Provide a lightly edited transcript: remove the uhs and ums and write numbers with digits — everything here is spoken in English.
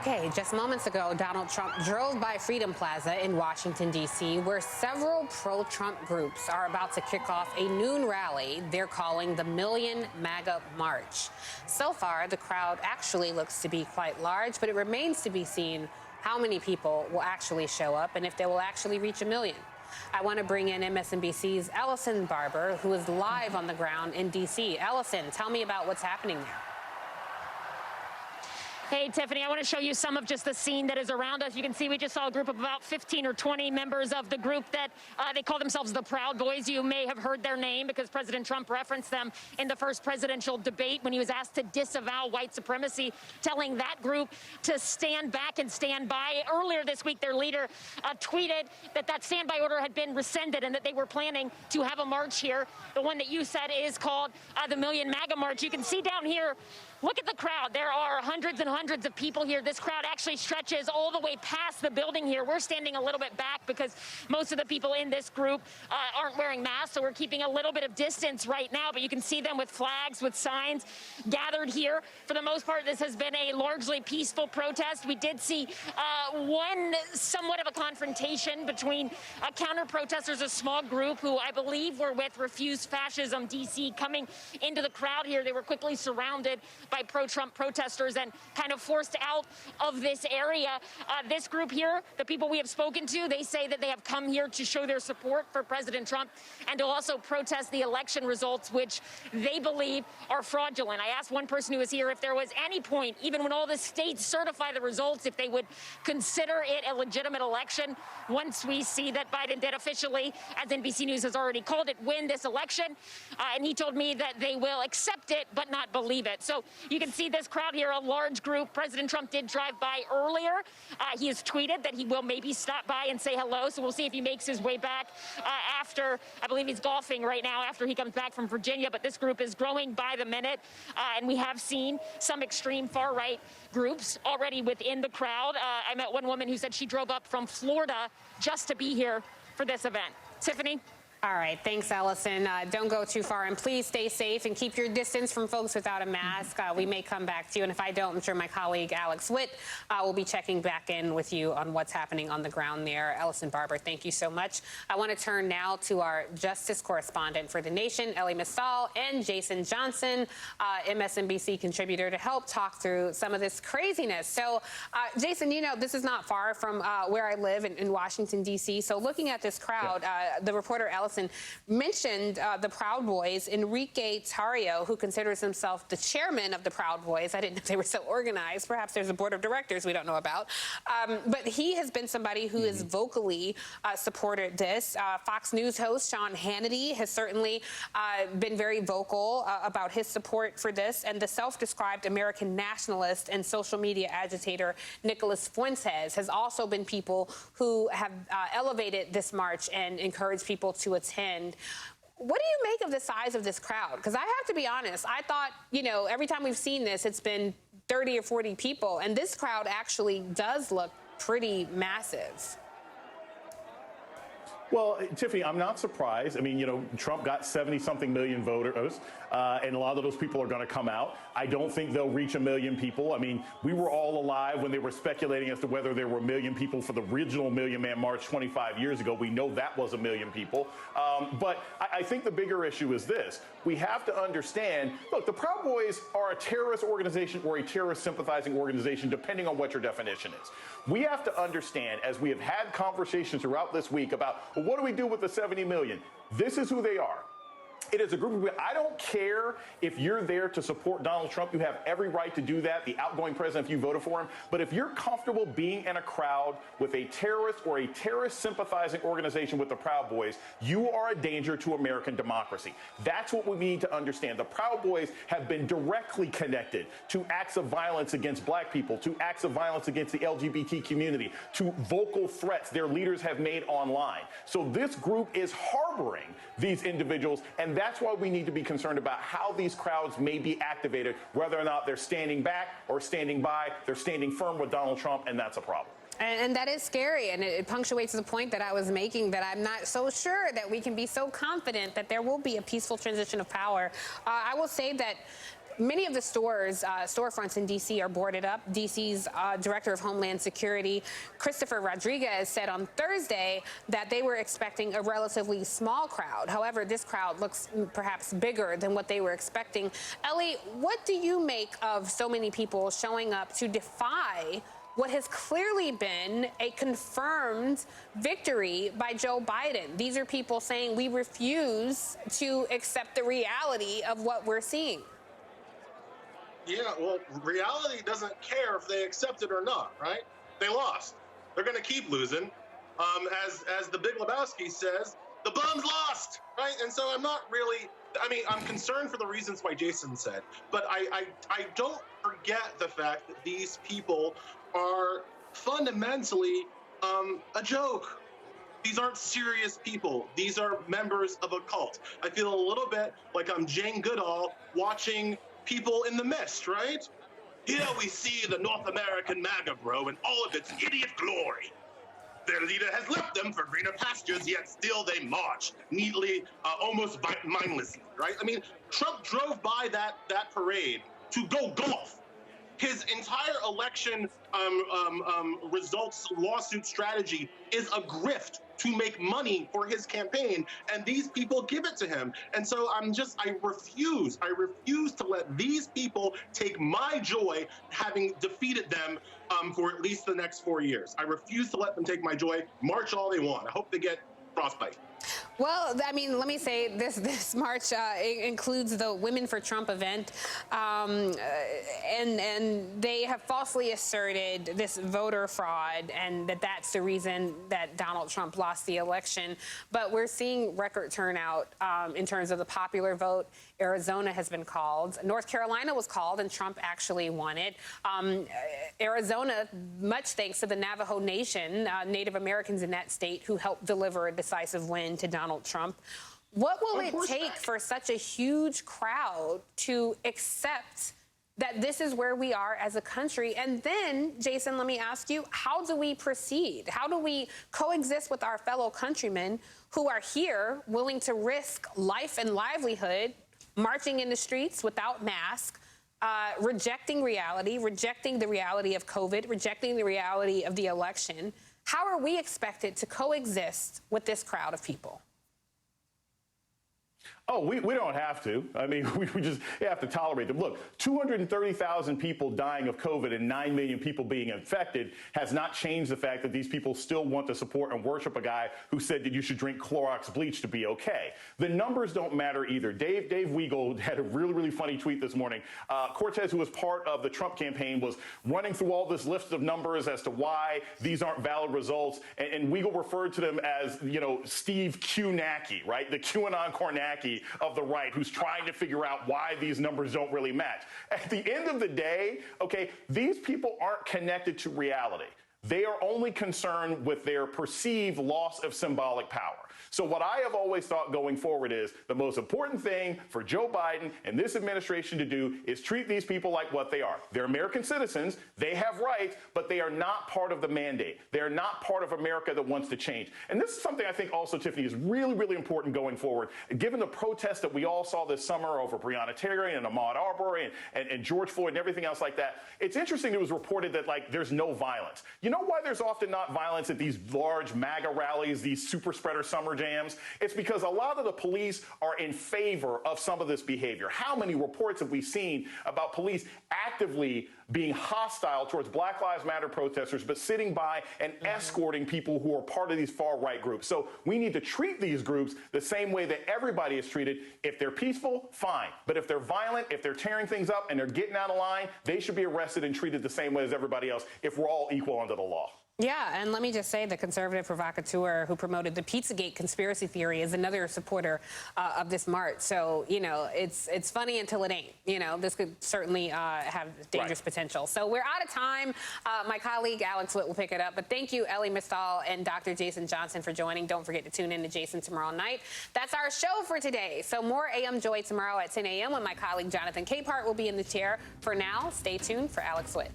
Okay, just moments ago, Donald Trump drove by Freedom Plaza in Washington, D.C., where several pro-Trump groups are about to kick off a noon rally they're calling the Million MAGA March. So far, the crowd actually looks to be quite large, but it remains to be seen how many people will actually show up and if they will actually reach a million. I want to bring in MSNBC's Allison Barber, who is live on the ground in D.C. Allison, tell me about what's happening there. Hey, Tiffany, I want to show you some of just the scene that is around us. You can see we just saw a group of about 15 or 20 members of the group that they call themselves the Proud Boys. You may have heard their name because President Trump referenced them in the first presidential debate when he was asked to disavow white supremacy, telling that group to stand back and stand by. Earlier this week, their leader tweeted that standby order had been rescinded and that they were planning to have a march here. The one that you said is called the Million MAGA March. You can see down here, look at the crowd. There are hundreds and hundreds of people here. This crowd actually stretches all the way past the building here. We're standing a little bit back because most of the people in this group aren't wearing masks, so we're keeping a little bit of distance right now, but you can see them with flags, with signs gathered here. For the most part, this has been a largely peaceful protest. We did see one somewhat of a confrontation between counter-protesters, a small group who I believe were with Refuse Fascism DC coming into the crowd here. They were quickly surrounded by pro-Trump protesters and kind of forced out of this area. This group here, the people we have spoken to, they say that they have come here to show their support for President Trump and to also protest the election results, which they believe are fraudulent. I asked one person who was here if there was any point, even when all the states certify the results, if they would consider it a legitimate election once we see that Biden did officially, as NBC News has already called it, win this election. And he told me that they will accept it but not believe it. So you can see this crowd here, a large group. President Trump did drive by earlier. He has tweeted that he will maybe stop by and say hello, so we'll see if he makes his way back after, I believe he's golfing right now, after he comes back from Virginia, but this group is growing by the minute, and we have seen some extreme far-right groups already within the crowd. I met one woman who said she drove up from Florida just to be here for this event. Tiffany? All right. Thanks, Allison. Don't go too far, and please stay safe and keep your distance from folks without a mask. We may come back to you, and if I don't, I'm sure my colleague Alex Witt will be checking back in with you on what's happening on the ground there. Allison Barber, thank you so much. I want to turn now to our justice correspondent for The Nation, Elie Mystal, and Jason Johnson, MSNBC contributor, to help talk through some of this craziness. So, Jason, you know, this is not far from where I live in Washington, D.C., so looking at this crowd, the reporter Allison mentioned the Proud Boys. Enrique Tarrio, who considers himself the chairman of the Proud Boys. I didn't know they were so organized. Perhaps there's a board of directors we don't know about. But he has been somebody who has vocally supported this. Fox News host Sean Hannity has certainly been very vocal about his support for this. And the self-described American nationalist and social media agitator Nicholas Fuentes has also been people who have elevated this march and encouraged people to attend. What do you make of the size of this crowd? Because I have to be honest, I thought, you know, every time we've seen this, it's been 30 or 40 people, and this crowd actually does look pretty massive. Well, Tiffany, I'm not surprised. I mean, you know, Trump got 70-something million voters, and a lot of those people are going to come out. I don't think they'll reach 1 million people. I mean, we were all alive when they were speculating as to whether there were 1 million people for the original Million Man March 25 years ago. We know that was 1 million people. But I think the bigger issue is this. We have to understand, look, the Proud Boys are a terrorist organization or a terrorist sympathizing organization, depending on what your definition is. We have to understand, as we have had conversations throughout this week about, well, what do we do with the 70 million? This is who they are. It is a group of people. I don't care if you're there to support Donald Trump. You have every right to do that, the outgoing president, if you voted for him. But if you're comfortable being in a crowd with a terrorist or a terrorist sympathizing organization with the Proud Boys, you are a danger to American democracy. That's what we need to understand. The Proud Boys have been directly connected to acts of violence against black people, to acts of violence against the LGBT community, to vocal threats their leaders have made online. So this group is harboring these individuals, and that's why we need to be concerned about how these crowds may be activated, whether or not they're standing back or standing by. They're standing firm with Donald Trump, and that's a problem. And that is scary, and it punctuates the point that I was making, that I'm not so sure that we can be so confident that there will be a peaceful transition of power. I will say that many of the storefronts in D.C. are boarded up. D.C.'s Director of Homeland Security, Christopher Rodriguez, said on Thursday that they were expecting a relatively small crowd. However, this crowd looks perhaps bigger than what they were expecting. Ellie, what do you make of so many people showing up to defy what has clearly been a confirmed victory by Joe Biden? These are people saying we refuse to accept the reality of what we're seeing. Yeah, well, reality doesn't care if they accept it or not, right? They lost. They're going to keep losing. As the Big Lebowski says, the bums lost, right? And so I'm not really, I mean, I'm concerned for the reasons why Jason said, but I don't forget the fact that these people are fundamentally a joke. These aren't serious people. These are members of a cult. I feel a little bit like I'm Jane Goodall watching people in the mist, right? Here we see the North American MAGA bro in all of its idiot glory. Their leader has left them for greener pastures, yet still they march neatly, almost mindlessly, right? I mean, Trump drove by that parade to go golf. His entire election results lawsuit strategy is a grift to make money for his campaign, and these people give it to him. And so I refuse to let these people take my joy having defeated them for at least the next 4 years. I refuse to let them take my joy. March all they want. I hope they get frostbite. Well, I mean, let me say this march includes the Women for Trump event, and they have falsely asserted this voter fraud and that's the reason that Donald Trump lost the election. But we're seeing record turnout in terms of the popular vote. Arizona has been called. North Carolina was called, and Trump actually won it. Arizona, much thanks to the Navajo Nation, Native Americans in that state who helped deliver a decisive win to Donald Trump. What will it take for such a huge crowd to accept that this is where we are as a country? And then, Jason, let me ask you, how do we proceed? How do we coexist with our fellow countrymen who are here willing to risk life and livelihood, marching in the streets without masks, rejecting reality, rejecting the reality of COVID, rejecting the reality of the election? How are we expected to coexist with this crowd of people? Oh, we don't have to. I mean, we just have to tolerate them. Look, 230,000 people dying of COVID and 9 million people being infected has not changed the fact that these people still want to support and worship a guy who said that you should drink Clorox bleach to be okay. The numbers don't matter either. Dave Weigel had a really funny tweet this morning. Cortez, who was part of the Trump campaign, was running through all this list of numbers as to why these aren't valid results. And Weigel referred to them as, Steve Q-Nacky, right? The QAnon Kornacki of the right, who's trying to figure out why these numbers don't really match. At the end of the day, okay, these people aren't connected to reality. They are only concerned with their perceived loss of symbolic power. So what I have always thought going forward is the most important thing for Joe Biden and this administration to do is treat these people like what they are. They're American citizens. They have rights, but they are not part of the mandate. They're not part of America that wants to change. And this is something I think also, Tiffany, is really important going forward. Given the protests that we all saw this summer over Breonna Taylor and Ahmaud Arbery and George Floyd and everything else like that, it's interesting it was reported that, there's no violence. You know why there's often not violence at these large MAGA rallies, these super spreader summer jams? It's because a lot of the police are in favor of some of this behavior. How many reports have we seen about police actively being hostile towards Black Lives Matter protesters, but sitting by and escorting people who are part of these far-right groups? So we need to treat these groups the same way that everybody is treated. If they're peaceful, fine. But if they're violent, if they're tearing things up and they're getting out of line, they should be arrested and treated the same way as everybody else if we're all equal under the law. Yeah, and let me just say the conservative provocateur who promoted the Pizzagate conspiracy theory is another supporter of this march. So, it's funny until it ain't. This could certainly have dangerous potential. So we're out of time. My colleague Alex Witt will pick it up. But thank you, Ellie Mistal and Dr. Jason Johnson for joining. Don't forget to tune in to Jason tomorrow night. That's our show for today. So more AM Joy tomorrow at 10 a.m. when my colleague Jonathan Capehart will be in the chair. For now, stay tuned for Alex Witt.